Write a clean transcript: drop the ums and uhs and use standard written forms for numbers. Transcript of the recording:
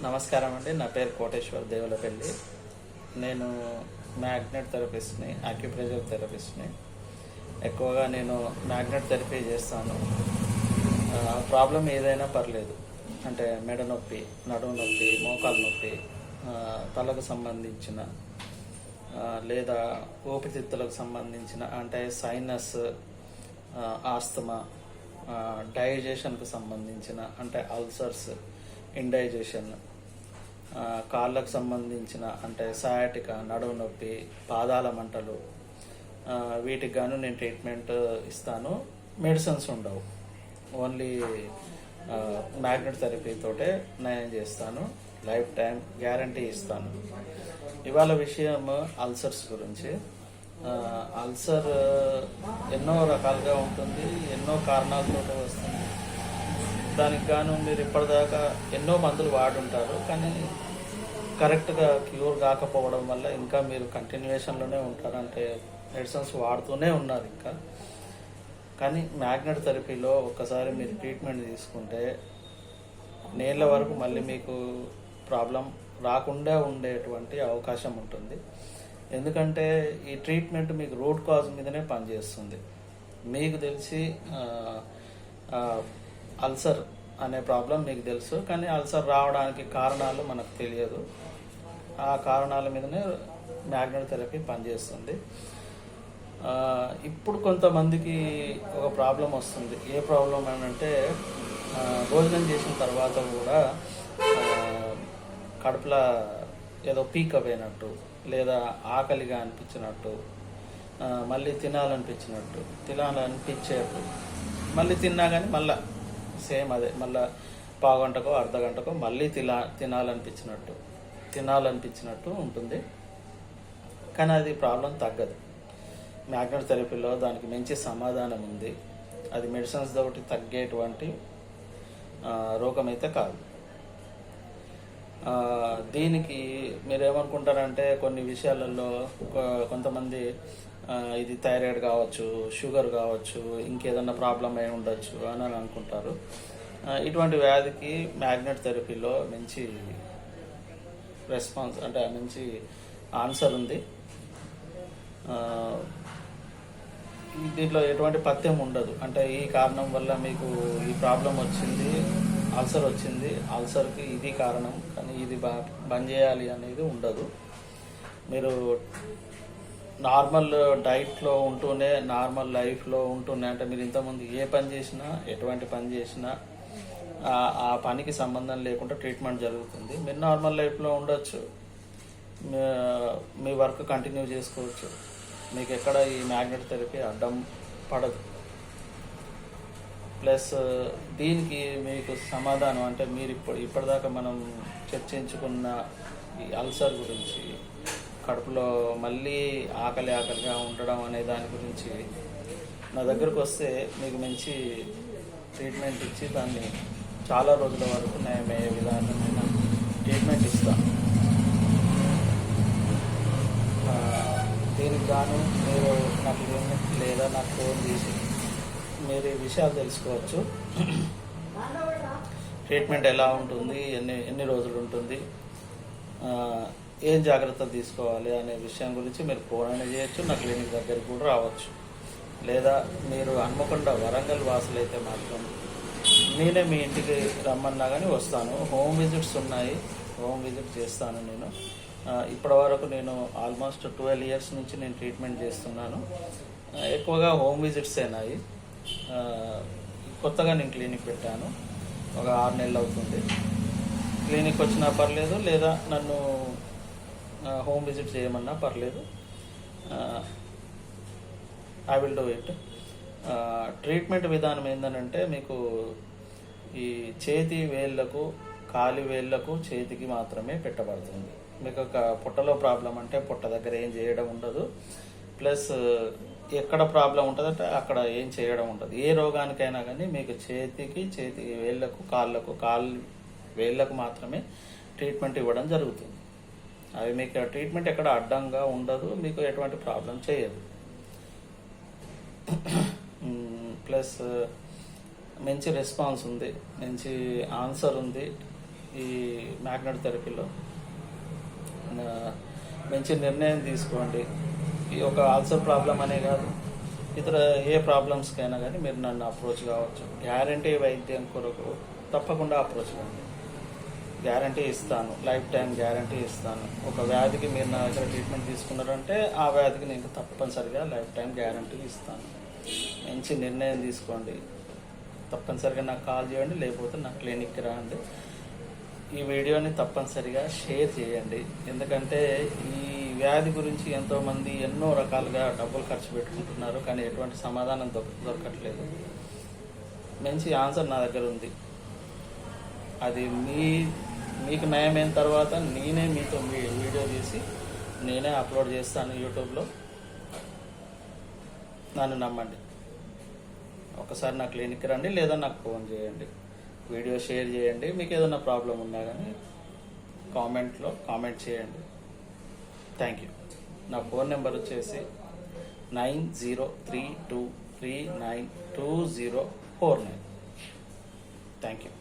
నమస్కారం అండి. నా పేరు కోటేశ్వర్ దేవులపల్లి. నేను మ్యాగ్నెట్ థెరపిస్ట్ని, ఆక్యుప్రెషర్ థెరపిస్ట్ని. ఎక్కువగా నేను మ్యాగ్నెట్ థెరపీ చేస్తాను. ప్రాబ్లం ఏదైనా పర్లేదు, అంటే మెడ నొప్పి, నడుము నొప్పి, మోకాలు నొప్పి, తలకు సంబంధించిన లేదా ఊపిరితిత్తులకు సంబంధించిన అంటే సైనస్, ఆస్తమా, డైజెషన్కు సంబంధించిన అంటే అల్సర్స్, ఇండైజెషన్, కాళ్ళకు సంబంధించిన అంటే సయాటిక, నడుము నొప్పి, పాదాల మంటలు, వీటికి గాను నేను ట్రీట్మెంట్ ఇస్తాను. మెడిసిన్స్ ఉండవు, ఓన్లీ మ్యాగ్నెట్ థెరపీతోటే నేను చేస్తాను. లైఫ్ టైం గ్యారంటీ ఇస్తాను. ఇవాళ విషయం అల్సర్స్ గురించి. అల్సర్ ఎన్నో రకాలుగా ఉంటుంది, ఎన్నో కారణాలతో వస్తుంది. దానికి గాను మీరు ఇప్పటిదాకా ఎన్నో మందులు వాడుంటారు, కానీ కరెక్ట్గా క్యూర్ కాకపోవడం వల్ల ఇంకా మీరు కంటిన్యూషన్లోనే ఉంటారు, అంటే మెడిసిన్స్ వాడుతూనే ఉన్నారు ఇంకా. కానీ మ్యాగ్నెట్ థెరపీలో ఒక్కసారి మీరు ట్రీట్మెంట్ తీసుకుంటే నేళ్ళ వరకు మళ్ళీ మీకు ప్రాబ్లం రాకుండా ఉండేటువంటి అవకాశం ఉంటుంది. ఎందుకంటే ఈ ట్రీట్మెంట్ మీకు రూట్ కాజ్ మీదనే పనిచేస్తుంది. మీకు తెలిసి అల్సర్ అనే ప్రాబ్లం మీకు తెలుసు, కానీ అల్సర్ రావడానికి కారణాలు మనకు తెలియదు. ఆ కారణాల మీదనే మ్యాగ్నెట్ థెరపీ పనిచేస్తుంది. ఇప్పుడు కొంతమందికి ఒక ప్రాబ్లం వస్తుంది. ఏ ప్రాబ్లం అంటే భోజనం చేసిన తర్వాత కూడా కడుపులో ఏదో పీక్ అయినట్టు, లేదా ఆకలిగా అనిపించినట్టు, మళ్ళీ తినాలనిపించేట్టు, మళ్ళీ తిన్నా కానీ మళ్ళీ సేమ్ అదే, మళ్ళీ పావుగంటకో అర్ధగంటకో మళ్ళీ తినాలనిపించినట్టు ఉంటుంది. కానీ అది ప్రాబ్లం తగ్గదు. మ్యాగ్నెట్ థెరపీలో దానికి మంచి సమాధానం ఉంది. అది మెడిసిన్స్ తోటి తగ్గేటువంటి రోగం అయితే కాదు. దీనికి మీరేమనుకుంటారంటే కొన్ని విషయాలలో కొంతమంది ఇది థైరాయిడ్ కావచ్చు, షుగర్ కావచ్చు, ఇంకేదన్నా ప్రాబ్లం అయి ఉండొచ్చు అని అనుకుంటారు. ఇటువంటి వ్యాధికి మ్యాగ్నెట్ థెరపీలో మంచి రెస్పాన్స్, అంటే మంచి ఆన్సర్ ఉంది. దీంట్లో ఎటువంటి పథ్యం ఉండదు. అంటే ఈ కారణం వల్ల మీకు ఈ ప్రాబ్లం వచ్చింది, అల్సర్ వచ్చింది, అల్సర్కి ఇది కారణం, కానీ ఇది బంద్ చేయాలి అనేది ఉండదు. మీరు నార్మల్ డైట్లో ఉంటూనే, నార్మల్ లైఫ్లో ఉంటూనే, అంటే మీరు ఇంతకుముందు ఏ పని చేసినా, ఎటువంటి పని చేసినా ఆ పనికి సంబంధం లేకుండా ట్రీట్మెంట్ జరుగుతుంది. మీరు నార్మల్ లైఫ్లో ఉండొచ్చు, మీ వర్క్ కంటిన్యూ చేసుకోవచ్చు. మీకు ఎక్కడ ఈ మ్యాగ్నెట్ థెరపీ అడ్డం పడదు. ప్లస్ దీనికి మీకు సమాధానం అంటే మీరు ఇప్పటిదాకా మనం చర్చించుకున్న ఈ అల్సర్ గురించి, కడుపులో మళ్ళీ ఆకలిగా ఉండడం అనే దాని గురించి నా దగ్గరకు వస్తే మీకు మంచి ట్రీట్మెంట్ ఇచ్చి దాన్ని చాలా రోజుల వరకు నయమయ్యే విధానమైన ట్రీట్మెంట్ ఇస్తాను. దీనికి గాను మీరు నాకు లింక్ లేదా నాకు ఫోన్ చేసి మీరు ఈ విషయాలు తెలుసుకోవచ్చు. ట్రీట్మెంట్ ఎలా ఉంటుంది, ఎన్ని రోజులు ఉంటుంది, ఏం జాగ్రత్తలు తీసుకోవాలి అనే విషయం గురించి మీరు ఫోన్ అయినా చేయొచ్చు, నా క్లినిక్ దగ్గరికి కూడా రావచ్చు. లేదా మీరు హన్మకొండ, వరంగల్ వాసులైతే మాత్రం నేనే మీ ఇంటికి రమ్మన్నా కానీ వస్తాను. హోమ్ విజిట్స్ ఉన్నాయి, హోమ్ విజిట్ చేస్తాను నేను. ఇప్పటి వరకు నేను ఆల్మోస్ట్ 12 years నుంచి నేను ట్రీట్మెంట్ చేస్తున్నాను. ఎక్కువగా హోమ్ విజిట్స్ అయినాయి. కొత్తగా నేను క్లినిక్ పెట్టాను, ఒక 6 నెలలు అవుతుంది. క్లినిక్ వచ్చినా పర్లేదు, లేదా నన్ను హోమ్ విజిట్ చేయమన్నా పర్లేదు, I will do it. Treatment విధానం ఏంటంటే మీకు ఈ చేతి వేళ్ళకు, కాలి వేళ్ళకు, చేతికి మాత్రమే పెట్టబడుతుంది. మీకు ఒక పొట్టలో ప్రాబ్లం అంటే పొట్ట దగ్గర ఏం చేయడం ఉండదు. ప్లస్ ఎక్కడ ప్రాబ్లం ఉంటుందంటే అక్కడ ఏం చేయడం ఉంటుంది. ఏ రోగానికైనా కానీ మీకు చేతి వేళ్ళకు, కాళ్ళు వేళ్ళకు మాత్రమే ట్రీట్మెంట్ ఇవ్వడం జరుగుతుంది. అవి మీకు ట్రీట్మెంట్ ఎక్కడ అడ్డంగా ఉండదు, మీకు ఎటువంటి ప్రాబ్లం చేయదు. ప్లస్ మంచి రెస్పాన్స్ ఉంది, మంచి ఆన్సర్ ఉంది. ఈ మ్యాగ్నెట్ థెరపీలో మంచి నిర్ణయం తీసుకోండి. ఈ ఒక ఆల్సర్ ప్రాబ్లం అనే కాదు, ఇతర ఏ ప్రాబ్లమ్స్కైనా కానీ మీరు నన్ను అప్రోచ్ కావచ్చు. గ్యారంటీ వైద్యం కొరకు తప్పకుండా అప్రోచ్ కాండి. గ్యారంటీ ఇస్తాను, లైఫ్ టైం గ్యారంటీ ఇస్తాను. ఒక వ్యాధికి మీరు నా దగ్గర ట్రీట్మెంట్ తీసుకున్నారంటే ఆ వ్యాధికి నేను తప్పనిసరిగా లైఫ్ టైం గ్యారంటీ ఇస్తాను. మంచి నిర్ణయం తీసుకోండి. తప్పనిసరిగా నాకు కాల్ చేయండి, లేకపోతే నా క్లినిక్కి రండి. ఈ వీడియోని తప్పనిసరిగా షేర్ చేయండి. ఎందుకంటే ఈ వ్యాధి గురించి ఎంతోమంది ఎన్నో రకాలుగా డబ్బులు ఖర్చు పెట్టుకుంటున్నారు, కానీ ఎటువంటి సమాధానం దొరకట్లేదు. మంచి ఆన్సర్ నా దగ్గర ఉంది. అది మీకు నయమైన తర్వాత నేనే మీతో వీడియో తీసి నేనే అప్లోడ్ చేస్తాను యూట్యూబ్లో. నన్ను నమ్మండి. ఒకసారి నా క్లినిక్కి రండి, లేదా నాకు ఫోన్ చేయండి, వీడియో షేర్ చేయండి. మీకు ఏదైనా ప్రాబ్లం ఉన్నా కానీ కామెంట్లో కామెంట్ చేయండి. Thank you. నా ఫోన్ నెంబర్ వచ్చేసి 9032392049. Thank you.